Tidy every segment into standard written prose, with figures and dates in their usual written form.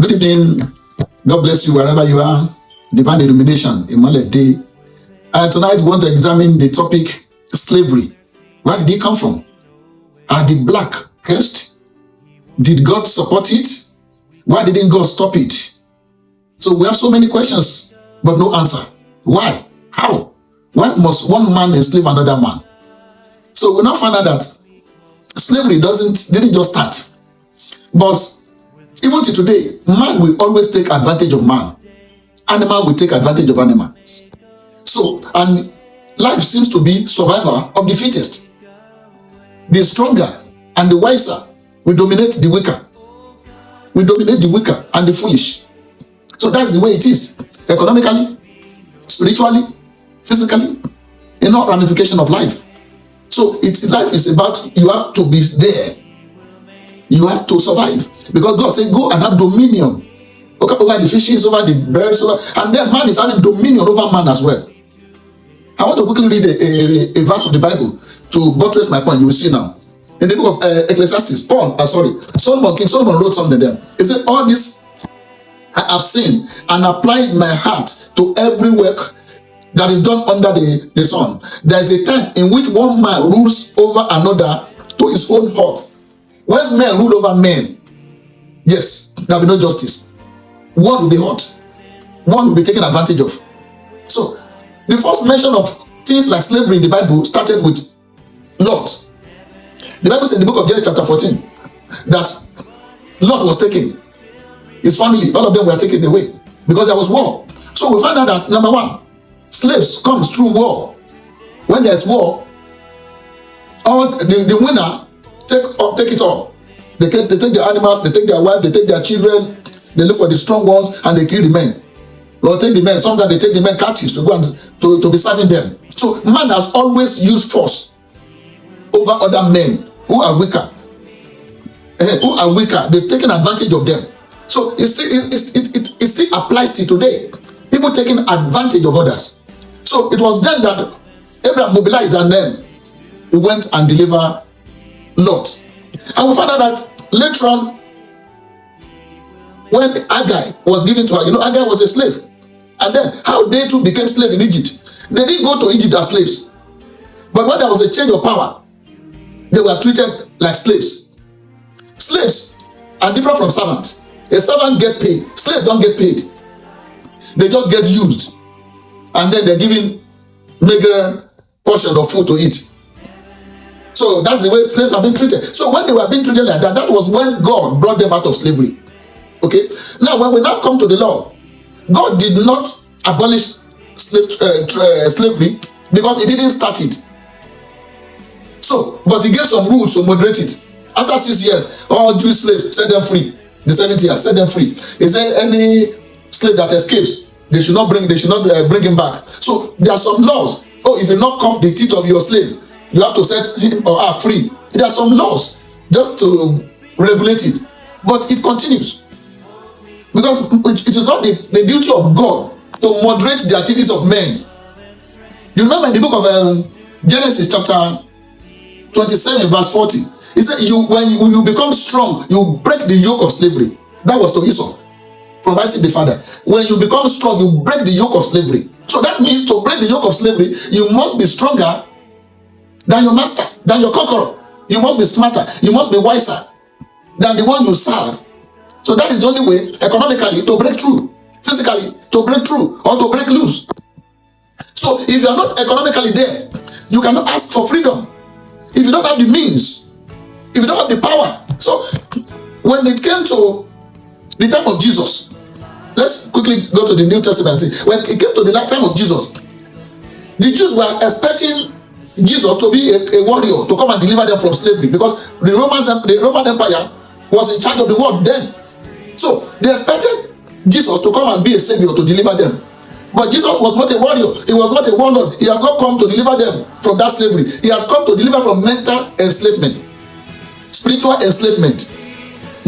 Good evening. God bless you wherever you are. Divine illumination, Imale Day. Tonight we want to examine the topic slavery. Where did it come from? Are the black cursed? Did God support it? Why didn't God stop it? So we have so many questions, but no answer. Why? How? Why must one man enslave another man? So we now find out that slavery didn't just start. But even to today, man will always take advantage of man. Animal will take advantage of animals. So, and life seems to be survival of the fittest. The stronger and the wiser will dominate the weaker. We dominate the weaker and the foolish. So that's the way it is. Economically, spiritually, physically, in all ramification of life. So life is about, you have to be there. You have to survive. Because God said, go and have dominion over the fishes, over the birds, and then man is having dominion over man as well. I want to quickly read a verse of the Bible to buttress my point. You will see now. In the book of Ecclesiastes, King Solomon wrote something there. He said, all this I have seen and applied my heart to every work that is done under the sun. There is a time in which one man rules over another to his own hurt. When men rule over men, yes, there will be no justice. One will be hurt. One will be taken advantage of. So, the first mention of things like slavery in the Bible started with Lot. The Bible says in the book of Genesis chapter 14 that Lot was taken. His family, all of them were taken away because there was war. So we find out that, number one, slaves comes through war. When there's war, all the winner take it all. They take their animals, they take their wife, they take their children, they look for the strong ones and they kill the men. Or take the men, sometimes they take the men captives to go and to be serving them. So man has always used force over other men who are weaker. They've taken advantage of them. So it still applies to today. People taking advantage of others. So it was then that Abraham mobilized and then he went and delivered Lot. And we found out that later on, when Agai was given to her, Agai was a slave. And then how they too became slaves in Egypt. They didn't go to Egypt as slaves. But when there was a change of power, they were treated like slaves. Slaves are different from servants. A servant gets paid. Slaves don't get paid. They just get used. And then they're given meager portion of food to eat. So that's the way slaves have been treated. So when they were being treated like that, that was when God brought them out of slavery. Okay? Now when we now come to the law, God did not abolish slavery because he didn't start it. So, but he gave some rules to moderate it. After 6 years, all Jewish slaves, set them free. The 70 years, set them free. He said any slave that escapes, they should not bring him back. So there are some laws. Oh, if you knock off the teeth of your slave, you have to set him or her free. There are some laws just to regulate it. But it continues. Because it is not the duty of God to moderate the activities of men. You remember in the book of Genesis chapter 27 verse 40. He said, when you become strong, you break the yoke of slavery. That was to Esau, from Isaac the father. When you become strong, you break the yoke of slavery. So that means to break the yoke of slavery, you must be stronger than your master, than your conqueror. You must be smarter, you must be wiser than the one you serve. So that is the only way, economically, to break through, physically, to break through, or to break loose. So if you are not economically there, you cannot ask for freedom. If you don't have the means, if you don't have the power. So when it came to the time of Jesus, let's quickly go to the New Testament and see. When it came to the time of Jesus, the Jews were expecting Jesus to be a warrior, to come and deliver them from slavery, because the Roman Empire was in charge of the world then. So they expected Jesus to come and be a savior to deliver them. But Jesus was not a warrior. He was not a warlord. He has not come to deliver them from that slavery. He has come to deliver from mental enslavement, spiritual enslavement,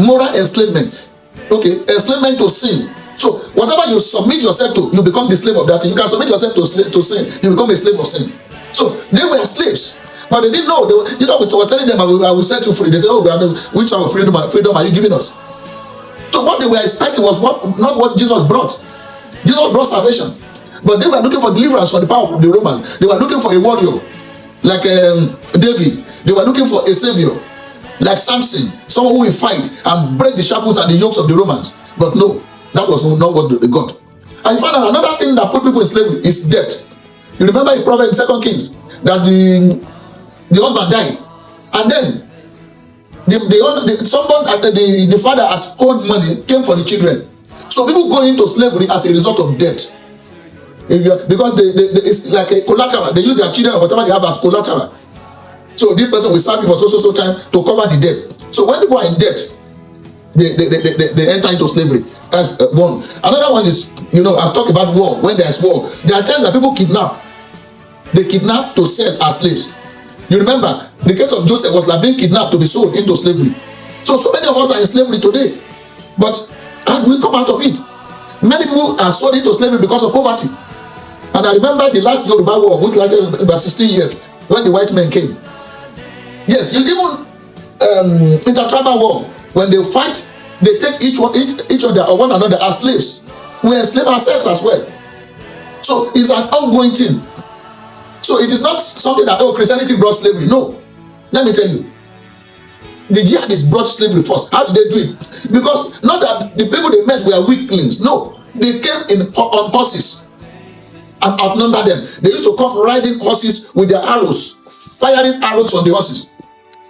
moral enslavement, enslavement to sin. So whatever you submit yourself to, you become the slave of that thing. You can submit yourself to sin, you become a slave of sin. So they were slaves, but they didn't know. Jesus was telling them, I will set you free. They said, which type of freedom are you giving us? So what they were expecting was not what Jesus brought. Jesus brought salvation. But they were looking for deliverance from the power of the Romans. They were looking for a warrior like David. They were looking for a savior like Samson, someone who will fight and break the shackles and the yokes of the Romans. But no, that was not what they got. And you find out another thing that put people in slavery is debt. You remember a prophet in 2 Kings that the husband died, and then the father has owed money, came for the children. So people go into slavery as a result of debt. Because it's like a collateral. They use their children or whatever they have as collateral. So this person will serve you for so time to cover the debt. So when people are in debt, they enter into slavery. That's one. Another one is, I've talked about war. When there's war, there are times that people kidnap. They kidnap to sell as slaves. You remember the case of Joseph was like being kidnapped to be sold into slavery. So many of us are in slavery today. But how do we come out of it? Many people are sold into slavery because of poverty. And I remember the last Yoruba war, which lasted about 16 years, when the white men came. Yes, even intertribal war, when they fight, they take each other or one another as slaves. We enslave ourselves as well. So it's an ongoing thing. So it is not something that, Christianity brought slavery. No. Let me tell you. The jihadists brought slavery first. How did they do it? Because not that the people they met were weaklings. No. They came on horses and outnumbered them. They used to come riding horses with their arrows, firing arrows from the horses.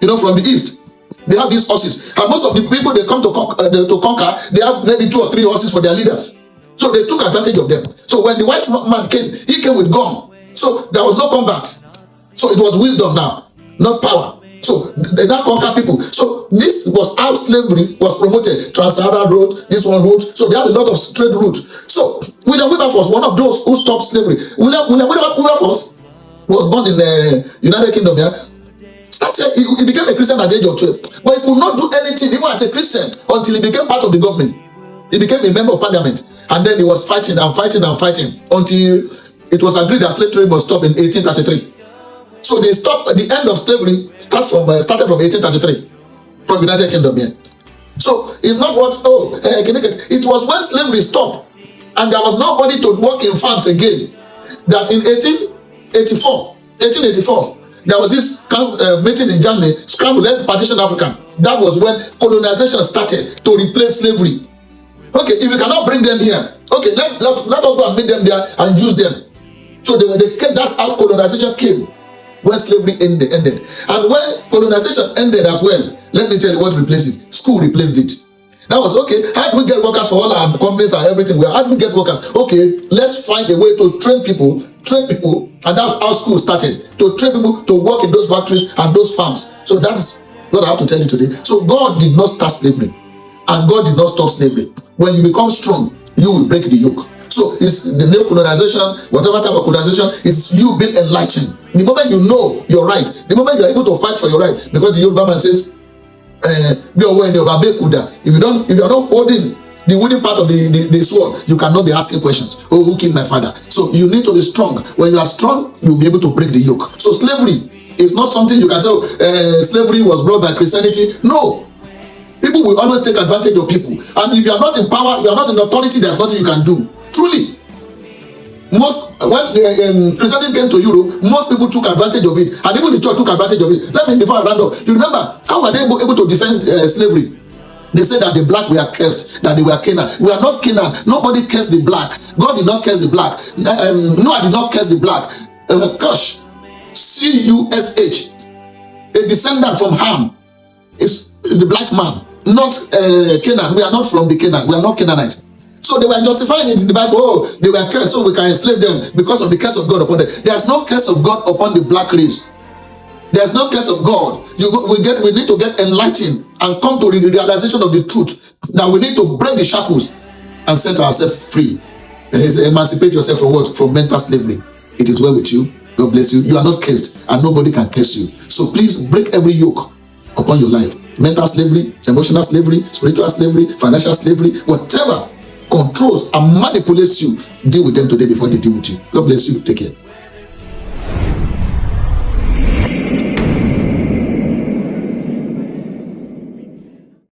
From the east. They have these horses. And most of the people they come to conquer, they have maybe 2 or 3 horses for their leaders. So they took advantage of them. So when the white man came, he came with gun. So there was no combat. So it was wisdom now, not power. So they now conquer people. So this was how slavery was promoted. Trans-Saharan road, this one road. So they have a lot of trade routes. So William Wilberforce, one of those who stopped slavery. William Wilberforce was born in the United Kingdom. He became a Christian at the age of 12. But he could not do anything, even as a Christian, until he became part of the government. He became a member of parliament. And then he was fighting until it was agreed that slave trade must stop in 1833. So they stopped. The end of slavery started from 1833, from United Kingdom. Yeah. So it's not what it was when slavery stopped, and there was nobody to work in farms again. That in 1884, there was this meeting in Germany, scramble, let's partition Africa. That was when colonization started to replace slavery. Okay, if we cannot bring them here, okay, let us go and meet them there and use them. So that's how colonization came, when slavery ended. And when colonization ended as well, let me tell you what replaced it. School replaced it. That was okay. How do we get workers for all our companies and everything? How do we get workers? Okay, let's find a way to train people, and that's how school started. To train people to work in those factories and those farms. So that is what I have to tell you today. So God did not start slavery, and God did not stop slavery. When you become strong, you will break the yoke. So it's the new colonization, whatever type of colonization, it's you being enlightened. The moment you know your right, the moment you are able to fight for your right, because the Yoruba man says, if you are not holding the wooden part of the sword, you cannot be asking questions. Oh, who killed my father? So you need to be strong. When you are strong, you'll be able to break the yoke. So slavery is not something you can say, slavery was brought by Christianity. No. People will always take advantage of people. And if you are not in power, you are not in authority, there's nothing you can do. Truly. When Christianity came to Europe, most people took advantage of it. And even the church took advantage of it. Before I round up, you remember, how were they able to defend slavery? They said that the black were cursed, that they were Canaan. We are not Canaan. Nobody cursed the black. God did not curse the black. Noah did not curse the black. Cush, C-U-S-H, a descendant from Ham, is the black man, not Canaan. We are not from the Canaan. We are not Canaanite. So they were justifying it in the Bible. Oh, they were cursed, so we can enslave them because of the curse of God upon them. There's no curse of God upon the black race. There's no curse of God. We need to get enlightened and come to the realization of the truth that we need to break the shackles and set ourselves free. Emancipate yourself from what? From mental slavery. It is well with you. God bless you. You are not cursed, and nobody can curse you. So please break every yoke upon your life. Mental slavery, emotional slavery, spiritual slavery, financial slavery, whatever controls and manipulates you, deal with them today before they deal with you. God bless you. Take care.